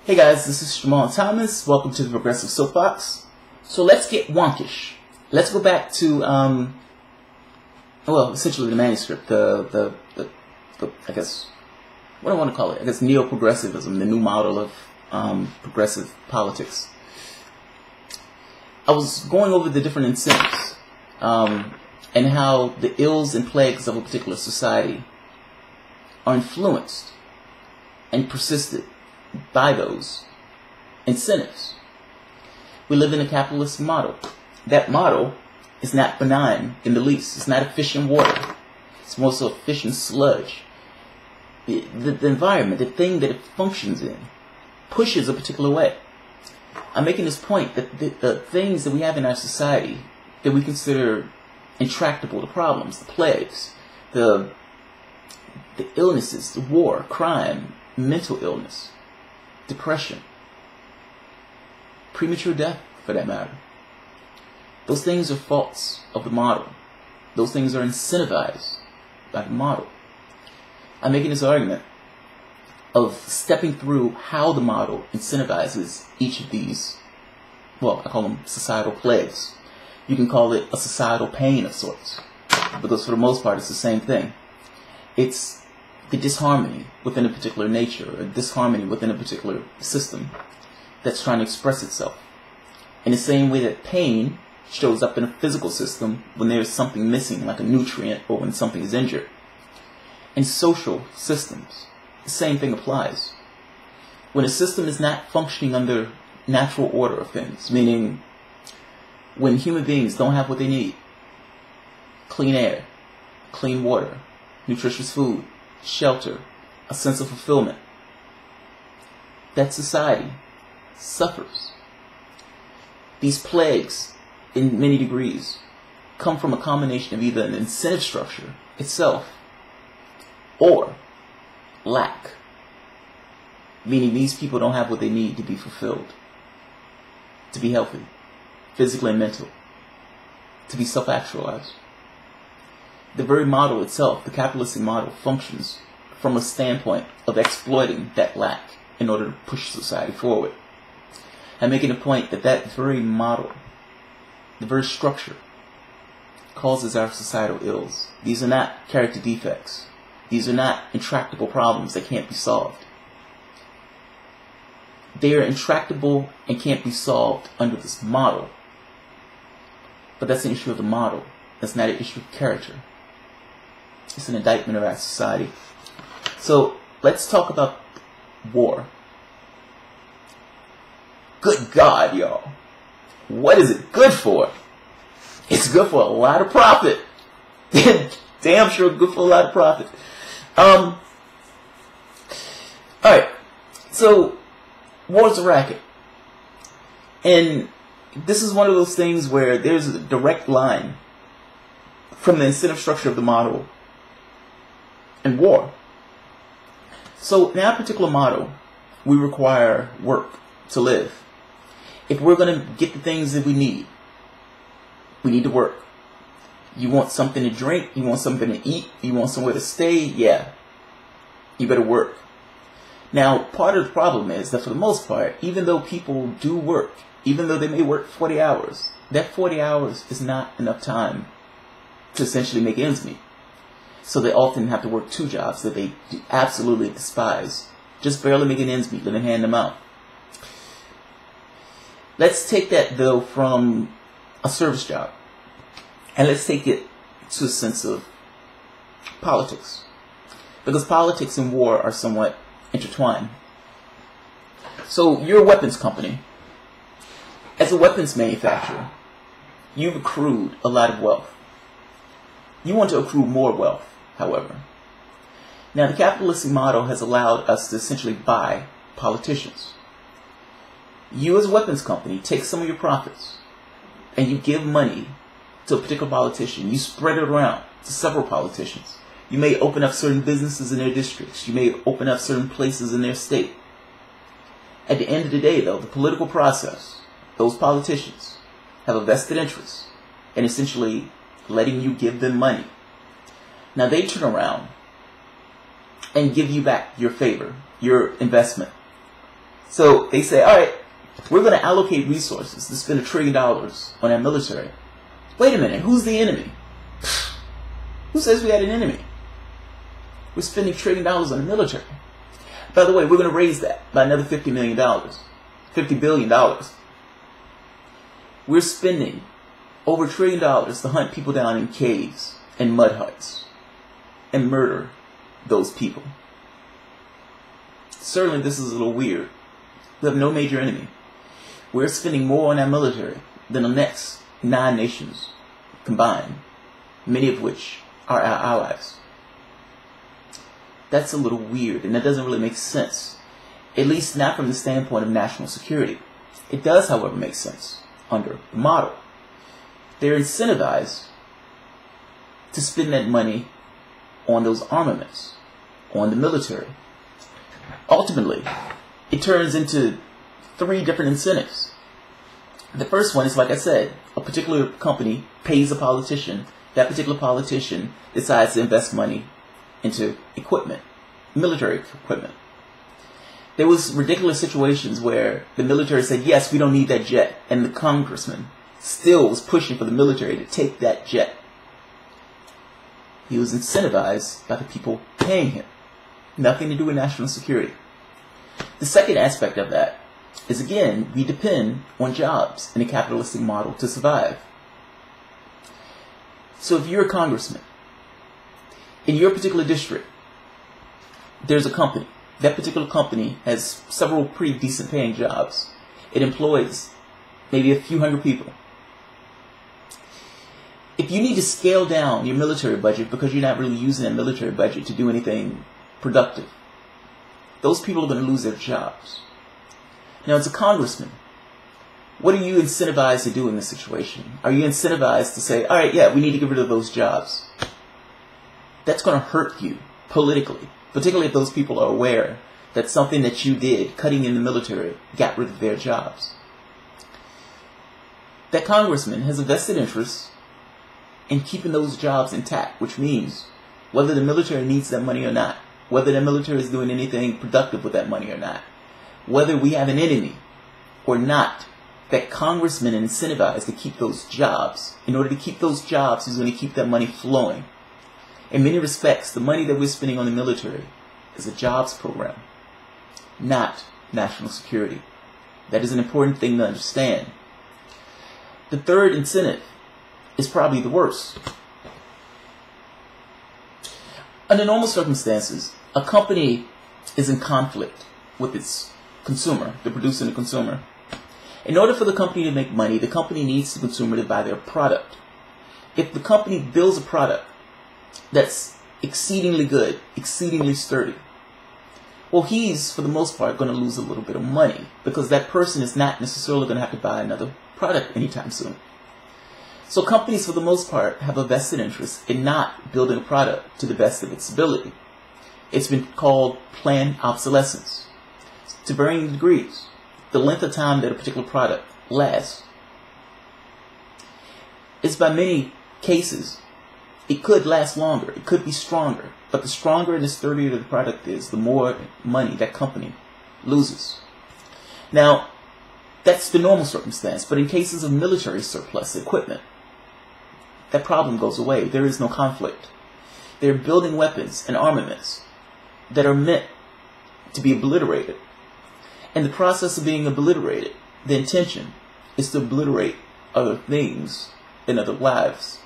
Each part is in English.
Hey guys, this is Jamal Thomas. Welcome to the Progressive Soapbox. So let's get wonkish. Let's go back to, essentially the manuscript, the I guess, what do I want to call it? I guess neo-progressivism, the new model of progressive politics. I was going over the different incentives and how the ills and plagues of a particular society are influenced and persisted by those incentives. We live in a capitalist model. That model is not benign in the least. It's not efficient water. It's more so efficient sludge. The environment, the thing that it functions in, pushes a particular way. I'm making this point that the things that we have in our society that we consider intractable, the problems, the plagues, the illnesses, the war, crime, mental illness, depression, premature death for that matter. Those things are faults of the model. Those things are incentivized by the model. I'm making this argument of stepping through how the model incentivizes each of these, well, I call them societal plagues. You can call it a societal pain of sorts, because for the most part it's the same thing. It's the disharmony within a particular nature, or disharmony within a particular system that's trying to express itself. In the same way that pain shows up in a physical system when there's something missing, like a nutrient, or when something is injured. In social systems, the same thing applies. When a system is not functioning under natural order of things, meaning when human beings don't have what they need, clean air, clean water, nutritious food, shelter, a sense of fulfillment, that society suffers. These plagues, in many degrees, come from a combination of either an incentive structure itself or lack, meaning these people don't have what they need to be fulfilled, to be healthy, physically and mental, to be self-actualized. The very model itself, the capitalistic model, functions from a standpoint of exploiting that lack in order to push society forward. I'm making a point that that very model, the very structure, causes our societal ills. These are not character defects. These are not intractable problems that can't be solved. They are intractable and can't be solved under this model. But that's an issue of the model. That's not an issue of character. It's an indictment of our society. So let's talk about war. Good God, y'all. What is it good for? It's good for a lot of profit. Damn sure good for a lot of profit. Alright. So, war's a racket. And this is one of those things where there's a direct line from the incentive structure of the model and war. So in our particular model, we require work to live. If we're going to get the things that we need to work. You want something to drink, you want something to eat, you want somewhere to stay, yeah, you better work. Now, part of the problem is that for the most part, even though people do work, even though they may work 40 hours, that 40 hours is not enough time to essentially make ends meet. So they often have to work two jobs that they absolutely despise, just barely making ends meet, living hand to mouth. Let's take that, though, from a service job, and let's take it to a sense of politics, because politics and war are somewhat intertwined. So you're a weapons company. As a weapons manufacturer, you've accrued a lot of wealth. You want to accrue more wealth, however. Now, the capitalistic model has allowed us to essentially buy politicians. You as a weapons company take some of your profits and you give money to a particular politician. You spread it around to several politicians. You may open up certain businesses in their districts. You may open up certain places in their state. At the end of the day, though, the political process, those politicians have a vested interest in essentially letting you give them money. Now they turn around and give you back your favor, your investment, So they say, all right, we're going to allocate resources to spend $1 trillion on our military. Wait a minute, who's the enemy? Who says we had an enemy? We're spending $1 trillion on the military. By the way, we're going to raise that by another $50 million. $50 billion. We're spending over $1 trillion to hunt people down in caves and mud huts and murder those people. Certainly this is a little weird. We have no major enemy. We're spending more on our military than the next 9 nations combined, many of which are our allies. That's a little weird, and that doesn't really make sense, at least not from the standpoint of national security. It does, however, make sense under the model. They're incentivized to spend that money on those armaments, on the military. Ultimately, it turns into 3 different incentives. The first one is, like I said, a particular company pays a politician. That particular politician decides to invest money into equipment, military equipment. There was ridiculous situations where the military said, yes, we don't need that jet, and the congressman still was pushing for the military to take that jet. He was incentivized by the people paying him. Nothing to do with national security. The second aspect of that is, again, we depend on jobs in a capitalistic model to survive. So if you're a congressman, in your particular district, there's a company. That particular company has several pretty decent paying jobs. It employs maybe a few hundred people. If you need to scale down your military budget because you're not really using that military budget to do anything productive, those people are going to lose their jobs. Now, as a congressman, what are you incentivized to do in this situation? Are you incentivized to say, all right, yeah, we need to get rid of those jobs? That's going to hurt you politically, particularly if those people are aware that something that you did, cutting in the military, got rid of their jobs. That congressman has a vested interest in keeping those jobs intact, which means whether the military needs that money or not, whether the military is doing anything productive with that money or not, whether we have an enemy or not, that congressman is incentivized to keep those jobs. In order to keep those jobs, he's going to keep that money flowing. In many respects, the money that we're spending on the military is a jobs program, not national security. That is an important thing to understand. The third incentive is probably the worst. Under normal circumstances, a company is in conflict with its consumer, the producer and the consumer. In order for the company to make money, the company needs the consumer to buy their product. If the company builds a product that's exceedingly good, exceedingly sturdy, well, he's, for the most part, going to lose a little bit of money because that person is not necessarily going to have to buy another product anytime soon. So companies, for the most part, have a vested interest in not building a product to the best of its ability. It's been called planned obsolescence. To varying degrees, the length of time that a particular product lasts is, by many cases, it could last longer, it could be stronger, but the stronger and the sturdier the product is, the more money that company loses. Now, that's the normal circumstance, but in cases of military surplus equipment, that problem goes away. There is no conflict. They're building weapons and armaments that are meant to be obliterated. In the process of being obliterated, the intention is to obliterate other things and other lives.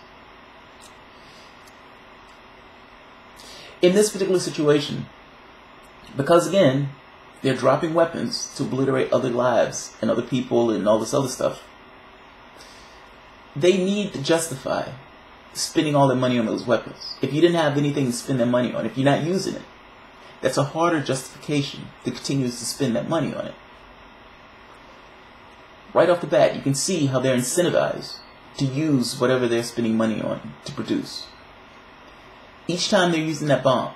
In this particular situation, because again, they're dropping weapons to obliterate other lives and other people and all this other stuff, they need to justify spending all their money on those weapons. If you didn't have anything to spend their money on, if you're not using it, that's a harder justification to continue to spend that money on it. Right off the bat, you can see how they're incentivized to use whatever they're spending money on to produce. Each time they're using that bomb,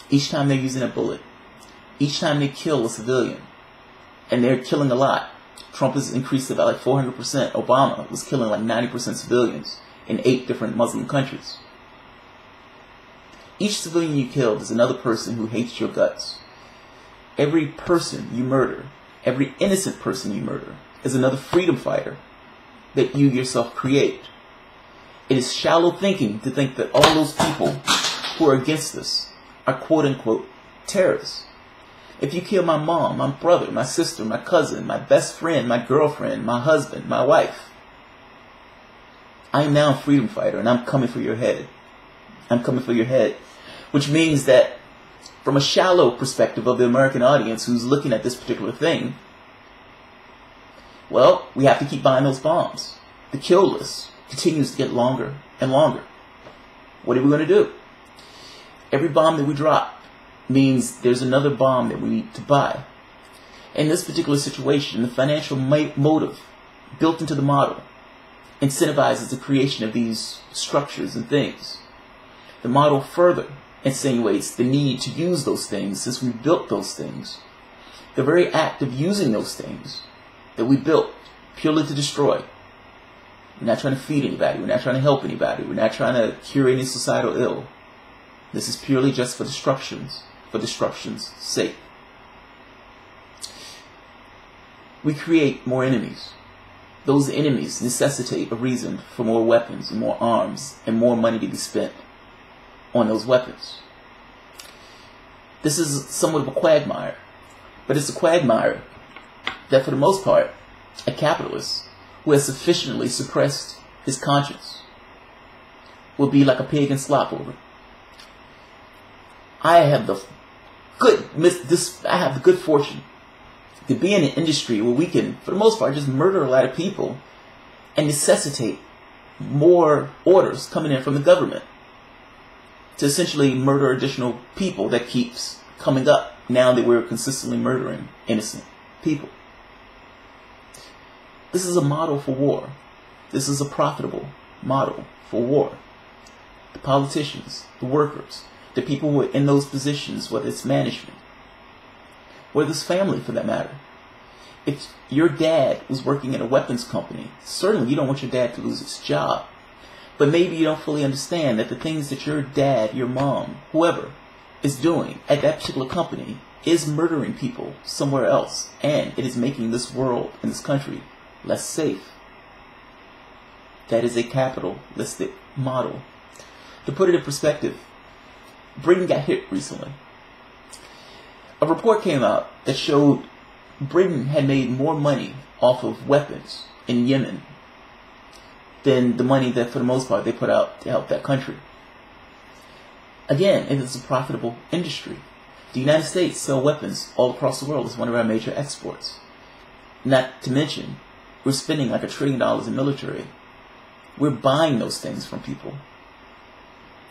each time they're using a bullet, each time they kill a civilian, and they're killing a lot. Trump has increased it by like 400%. Obama was killing like 90% civilians in 8 different Muslim countries. Each civilian you killed is another person who hates your guts. Every person you murder Every innocent person you murder is another freedom fighter that you yourself create. It is shallow thinking to think that all those people who are against this are quote-unquote terrorists. If you kill my mom, my brother, my sister, my cousin, my best friend, my girlfriend, my husband, my wife, I am now a freedom fighter and I'm coming for your head. I'm coming for your head. Which means that from a shallow perspective of the American audience who's looking at this particular thing, well, we have to keep buying those bombs. The kill list continues to get longer and longer. What are we going to do? Every bomb that we drop means there's another bomb that we need to buy. In this particular situation, the financial motive built into the model incentivizes the creation of these structures and things. The model further insinuates the need to use those things since we built those things. The very act of using those things that we built purely to destroy. We're not trying to feed anybody. We're not trying to help anybody. We're not trying to cure any societal ill. This is purely just for destruction's sake. We create more enemies. Those enemies necessitate a reason for more weapons and more arms and more money to be spent on those weapons. This is somewhat of a quagmire, but it's a quagmire that for the most part, a capitalist who has sufficiently suppressed his conscience will be like a pig in slop over. I have the good fortune to be in an industry where we can, for the most part, just murder a lot of people and necessitate more orders coming in from the government to essentially murder additional people that keeps coming up now that we're consistently murdering innocent people. This is a model for war. This is a profitable model for war. The politicians, the workers, the people who are in those positions, whether it's management, whether it's family for that matter. If your dad was working in a weapons company, certainly you don't want your dad to lose his job. But maybe you don't fully understand that the things that your dad, your mom, whoever is doing at that particular company is murdering people somewhere else. And it is making this world and this country less safe. That is a capitalistic model. To put it in perspective, Britain got hit recently. A report came out that showed Britain had made more money off of weapons in Yemen than the money that, for the most part, they put out to help that country. Again, it is a profitable industry. The United States sell weapons all across the world. It's one of our major exports. Not to mention, we're spending like $1 trillion in military. We're buying those things from people.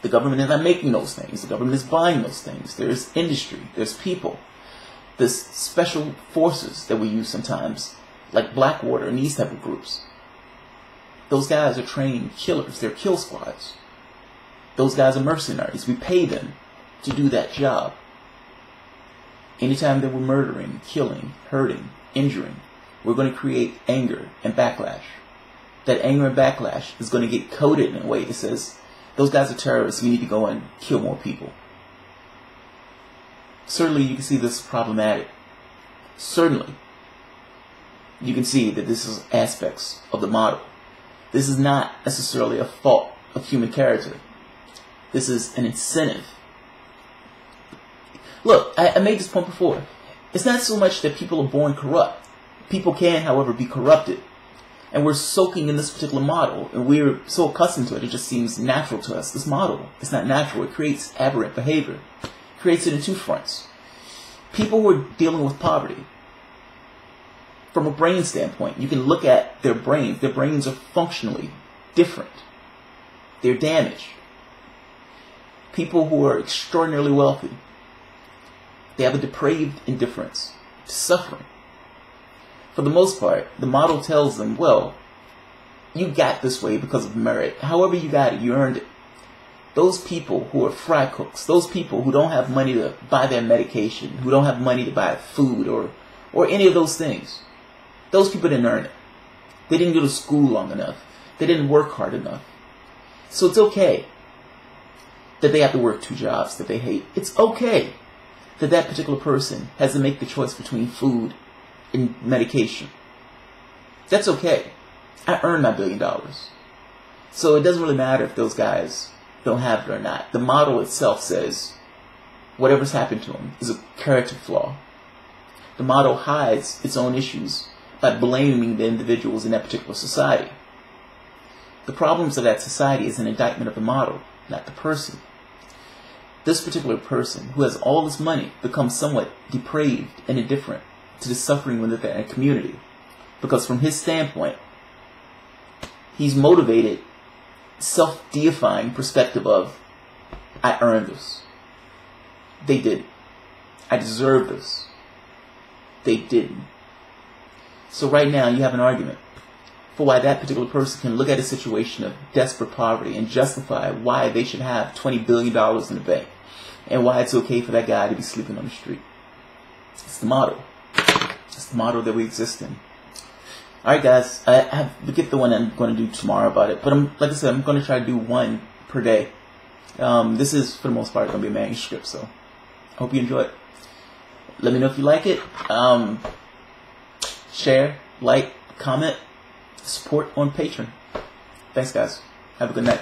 The government is not making those things. The government is buying those things. There's industry. There's people. There's special forces that we use sometimes, like Blackwater and these type of groups. Those guys are trained killers. They're kill squads. Those guys are mercenaries. We pay them to do that job. Anytime that we're murdering, killing, hurting, injuring, we're going to create anger and backlash. That anger and backlash is going to get coded in a way that says, those guys are terrorists, we need to go and kill more people. Certainly you can see this is problematic. Certainly you can see that this is aspects of the model. This is not necessarily a fault of human character. This is an incentive. Look, I made this point before. It's not so much that people are born corrupt. People can, however, be corrupted. And we're soaking in this particular model, and we're so accustomed to it, it just seems natural to us. This model is not natural. It creates aberrant behavior. It creates it in two fronts. People who are dealing with poverty, from a brain standpoint, you can look at their brains. Their brains are functionally different. They're damaged. People who are extraordinarily wealthy, they have a depraved indifference to suffering. For the most part, the model tells them, well, you got this way because of merit. However you got it, you earned it. Those people who are fry cooks, those people who don't have money to buy their medication, who don't have money to buy food or any of those things, those people didn't earn it. They didn't go to school long enough. They didn't work hard enough. So it's okay that they have to work 2 jobs that they hate. It's okay that that particular person has to make the choice between food in medication. That's okay. I earned my $1 billion. So it doesn't really matter if those guys don't have it or not. The model itself says whatever's happened to them is a character flaw. The model hides its own issues by blaming the individuals in that particular society. The problems of that society is an indictment of the model, not the person. This particular person, who has all this money, becomes somewhat depraved and indifferent to the suffering within that community. Because from his standpoint, he's motivated, self-deifying perspective of, I earned this. They didn't. I deserve this. They didn't. So right now you have an argument for why that particular person can look at a situation of desperate poverty and justify why they should have $20 billion in the bank and why it's okay for that guy to be sleeping on the street. It's the model. It's the model that we exist in. Alright guys, we get the one I'm going to do tomorrow about it. But like I said, I'm going to try to do one per day. This is, for the most part, going to be a manuscript, so I hope you enjoy it. Let me know if you like it. Share, like, comment, support on Patreon. Thanks guys. Have a good night.